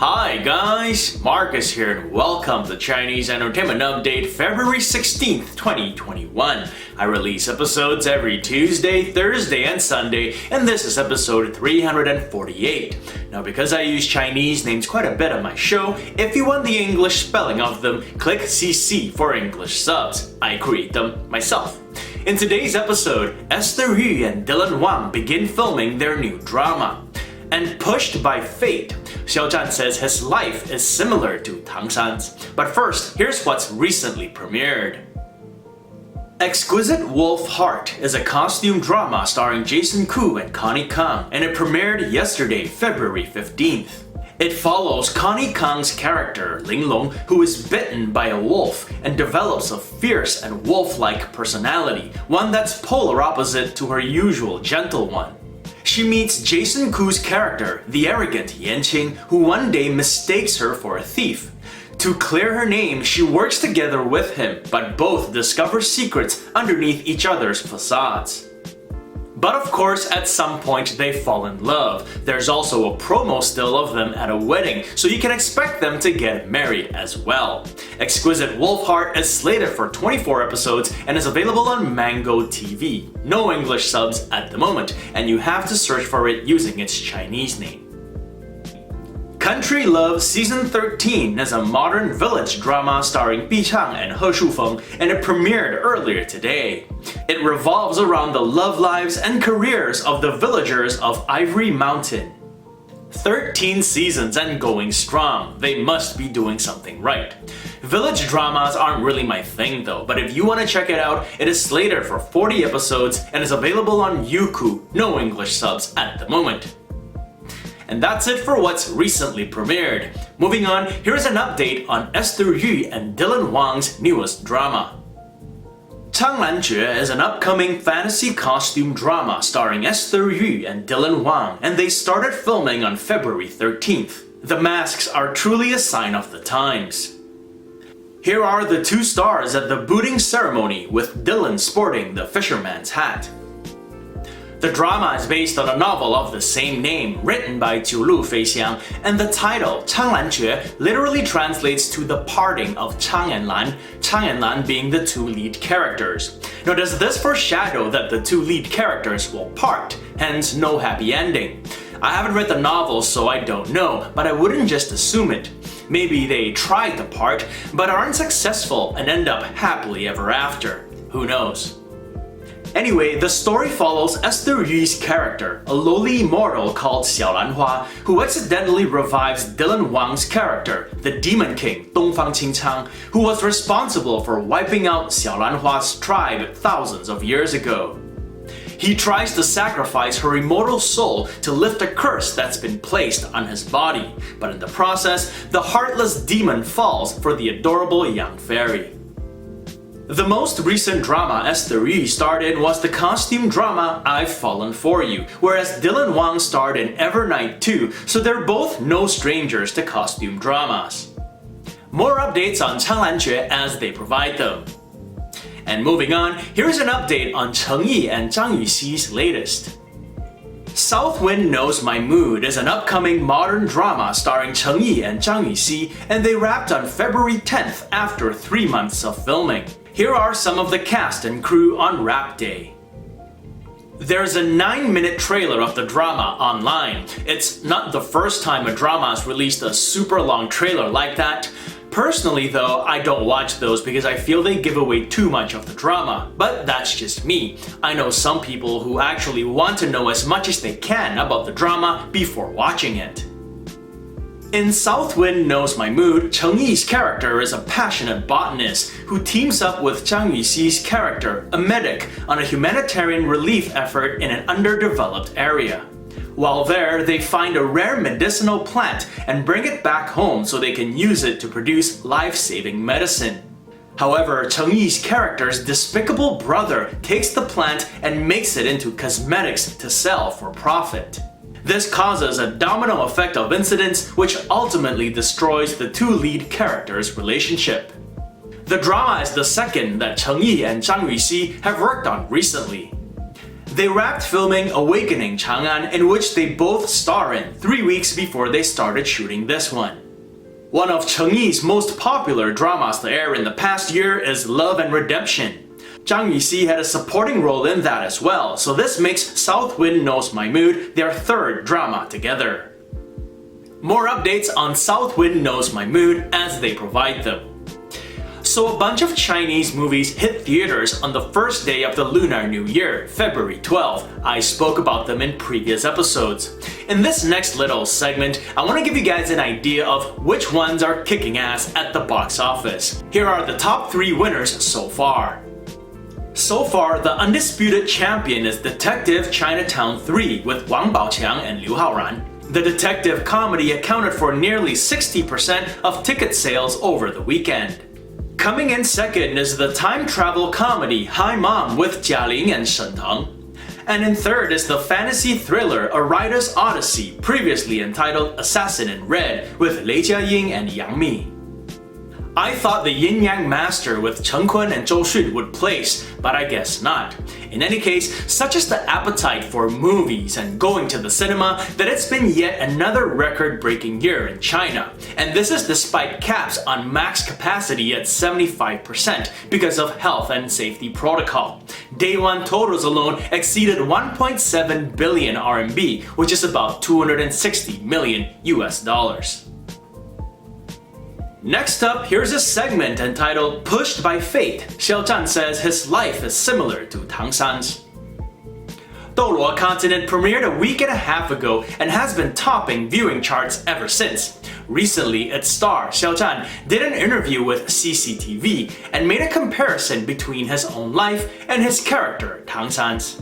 Hi guys, Marcus here and welcome to Chinese Entertainment Update February 16th, 2021. I release episodes every Tuesday, Thursday, and Sunday, and this is episode 348. Now because I use Chinese names quite a bit on my show, if you want the English spelling of them, click CC for English subs. I create them myself. In today's episode, Esther Yu and Dylan Wang begin filming their new drama. And pushed by fate, Xiao Zhan says his life is similar to Tang San's. But first, here's what's recently premiered. Exquisite Wolf Heart is a costume drama starring Jason Koo and Connie Kang, and it premiered yesterday, February 15th. It follows Connie Kang's character, Ling Long, who is bitten by a wolf and develops a fierce and wolf-like personality, one that's polar opposite to her usual gentle one. She meets Jason Koo's character, the arrogant Yanqing, who one day mistakes her for a thief. To clear her name, she works together with him, but both discover secrets underneath each other's facades. But of course, at some point they fall in love. There's also a promo still of them at a wedding, so you can expect them to get married as well. Exquisite Wolf Heart is slated for 24 episodes and is available on Mango TV. No English subs at the moment, and you have to search for it using its Chinese name. Country Love Season 13 is a modern village drama starring Bi Chang and He Shufeng, and it premiered earlier today. It revolves around the love lives and careers of the villagers of Ivory Mountain. 13 seasons and going strong, they must be doing something right. Village dramas aren't really my thing though, but if you want to check it out, it is slated for 40 episodes and is available on Youku, no English subs at the moment. And that's it for what's recently premiered. Moving on, here's an update on Esther Yu and Dylan Wang's newest drama. Changlanjue is an upcoming fantasy costume drama starring Esther Yu and Dylan Wang, and they started filming on February 13th. The masks are truly a sign of the times. Here are the two stars at the booting ceremony, with Dylan sporting the fisherman's hat. The drama is based on a novel of the same name, written by Jiulu Feixiang, and the title, Changlanjue, literally translates to the parting of Chang and Lan being the two lead characters. Now does this foreshadow that the two lead characters will part, hence no happy ending? I haven't read the novel so I don't know, but I wouldn't just assume it. Maybe they tried to part, but aren't successful and end up happily ever after. Who knows? Anyway, the story follows Esther Yu's character, a lowly immortal called Xiao Zhan, who accidentally revives Dylan Wang's character, the Demon King Dongfang Qingchang, who was responsible for wiping out Xiao Zhan's tribe thousands of years ago. He tries to sacrifice her immortal soul to lift a curse that's been placed on his body, but in the process, the heartless demon falls for the adorable young fairy. The most recent drama Esther Yu starred in was the costume drama I've Fallen For You, whereas Dylan Wang starred in Evernight 2, so they're both no strangers to costume dramas. More updates on Changlanjue as they provide them. And moving on, here's an update on Cheng Yi and Zhang Yuxi's latest. South Wind Knows My Mood is an upcoming modern drama starring Cheng Yi and Zhang Yuxi, and they wrapped on February 10th after 3 months of filming. Here are some of the cast and crew on wrap day. There's a 9-minute trailer of the drama online. It's not the first time a drama has released a super long trailer like that. Personally though, I don't watch those because I feel they give away too much of the drama, but that's just me. I know some people who actually want to know as much as they can about the drama before watching it. In South Wind Knows My Mood, Cheng Yi's character is a passionate botanist who teams up with Zhang Yuxi's character, a medic, on a humanitarian relief effort in an underdeveloped area. While there, they find a rare medicinal plant and bring it back home so they can use it to produce life-saving medicine. However, Cheng Yi's character's despicable brother takes the plant and makes it into cosmetics to sell for profit. This causes a domino effect of incidents which ultimately destroys the two lead characters' relationship. The drama is the second that Cheng Yi and Zhang Yuxi have worked on recently. They wrapped filming Awakening Chang'an, in which they both star in 3 weeks before they started shooting this one. One of Cheng Yi's most popular dramas to air in the past year is Love and Redemption. Zhang Yixi had a supporting role in that as well, so this makes South Wind Knows My Mood their third drama together. More updates on South Wind Knows My Mood as they provide them. So a bunch of Chinese movies hit theaters on the first day of the Lunar New Year, February 12th. I spoke about them in previous episodes. In this next little segment, I want to give you guys an idea of which ones are kicking ass at the box office. Here are the top 3 winners so far. So far, the undisputed champion is Detective Chinatown 3 with Wang and Liu Haoran. The detective comedy accounted for nearly 60% of ticket sales over the weekend. Coming in second is the time travel comedy Hi Mom with Jia Ling and Shen Teng. And in third is the fantasy thriller A Writer's Odyssey, previously entitled Assassin in Red with Lei Jiaying and Yang Mi. I thought the Yin Yang Master with Chen Kun and Zhou Xun would place, but I guess not. In any case, such is the appetite for movies and going to the cinema that it's been yet another record-breaking year in China. And this is despite caps on max capacity at 75% because of health and safety protocol. Day one totals alone exceeded 1.7 billion RMB, which is about 260 million US dollars. Next up, here's a segment entitled Pushed by Fate. Xiao Zhan says his life is similar to Tang San's. Doluo Continent premiered a week and a half ago and has been topping viewing charts ever since. Recently, its star, Xiao Zhan, did an interview with CCTV and made a comparison between his own life and his character, Tang San's.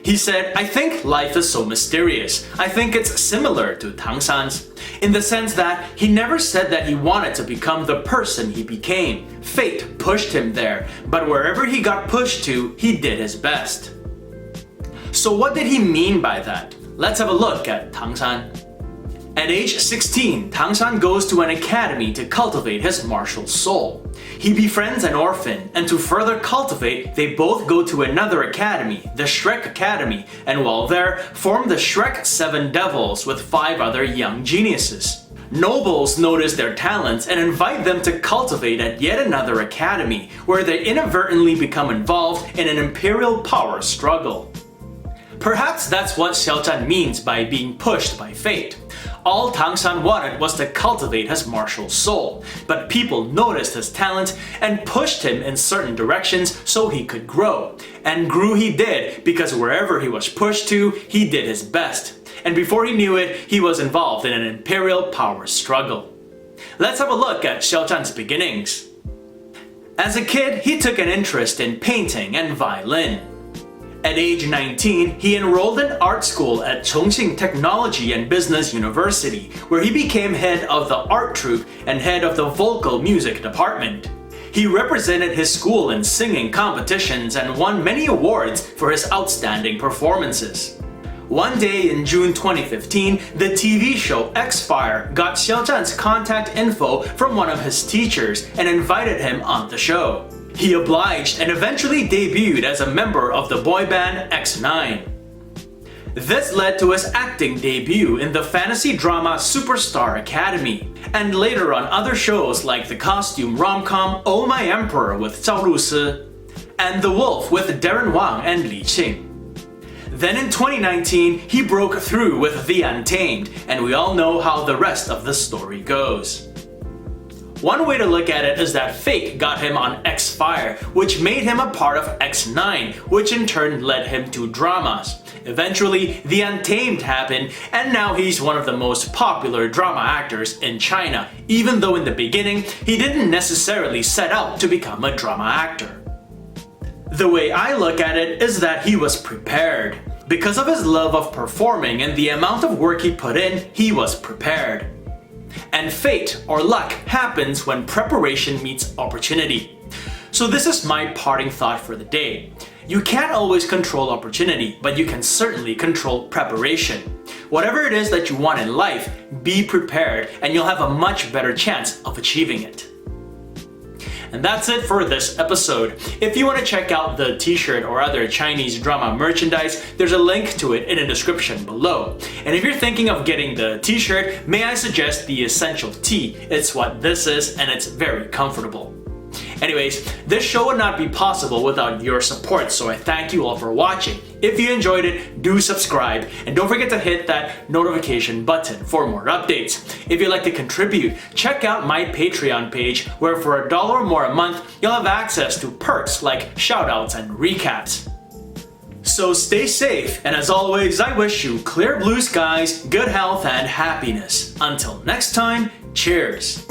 He said, I think life is so mysterious. I think it's similar to Tang San's, in the sense that he never said that he wanted to become the person he became. Fate pushed him there, but wherever he got pushed to, he did his best. So what did he mean by that? Let's have a look at Tang San. At age 16, Tang San goes to an academy to cultivate his martial soul. He befriends an orphan, and to further cultivate, they both go to another academy, the Shrek Academy, and while there, form the Shrek 7 Devils with 5 other young geniuses. Nobles notice their talents and invite them to cultivate at yet another academy, where they inadvertently become involved in an imperial power struggle. Perhaps that's what Xiao Zhan means by being pushed by fate. All Tang San wanted was to cultivate his martial soul, but people noticed his talent and pushed him in certain directions so he could grow. And grew he did, because wherever he was pushed to, he did his best. And before he knew it, he was involved in an imperial power struggle. Let's have a look at Xiao Zhan's beginnings. As a kid, he took an interest in painting and violin. At age 19, he enrolled in art school at Chongqing Technology and Business University, where he became head of the art troupe and head of the vocal music department. He represented his school in singing competitions and won many awards for his outstanding performances. One day in June 2015, the TV show X-Fire got Xiao Zhan's contact info from one of his teachers and invited him on the show. He obliged and eventually debuted as a member of the boy band X9. This led to his acting debut in the fantasy drama Superstar Academy, and later on other shows like the costume rom-com Oh My Emperor with Zhao Lusi, and The Wolf with Darren Wang and Li Qing. Then in 2019, he broke through with The Untamed, and we all know how the rest of the story goes. One way to look at it is that fate got him on X-Fire, which made him a part of X9, which in turn led him to dramas. Eventually, The Untamed happened, and now he's one of the most popular drama actors in China, even though in the beginning, he didn't necessarily set out to become a drama actor. The way I look at it is that he was prepared. Because of his love of performing and the amount of work he put in, he was prepared. And fate, or luck, happens when preparation meets opportunity. So this is my parting thought for the day. You can't always control opportunity, but you can certainly control preparation. Whatever it is that you want in life, be prepared and you'll have a much better chance of achieving it. And that's it for this episode. If you want to check out the t-shirt or other Chinese drama merchandise, there's a link to it in the description below. And if you're thinking of getting the t-shirt, may I suggest the Essential Tee. It's what this is, and it's very comfortable. Anyways, this show would not be possible without your support, so I thank you all for watching. If you enjoyed it, do subscribe, and don't forget to hit that notification button for more updates. If you'd like to contribute, check out my Patreon page, where for $1 or more a month, you'll have access to perks like shoutouts and recaps. So stay safe, and as always, I wish you clear blue skies, good health, and happiness. Until next time, cheers!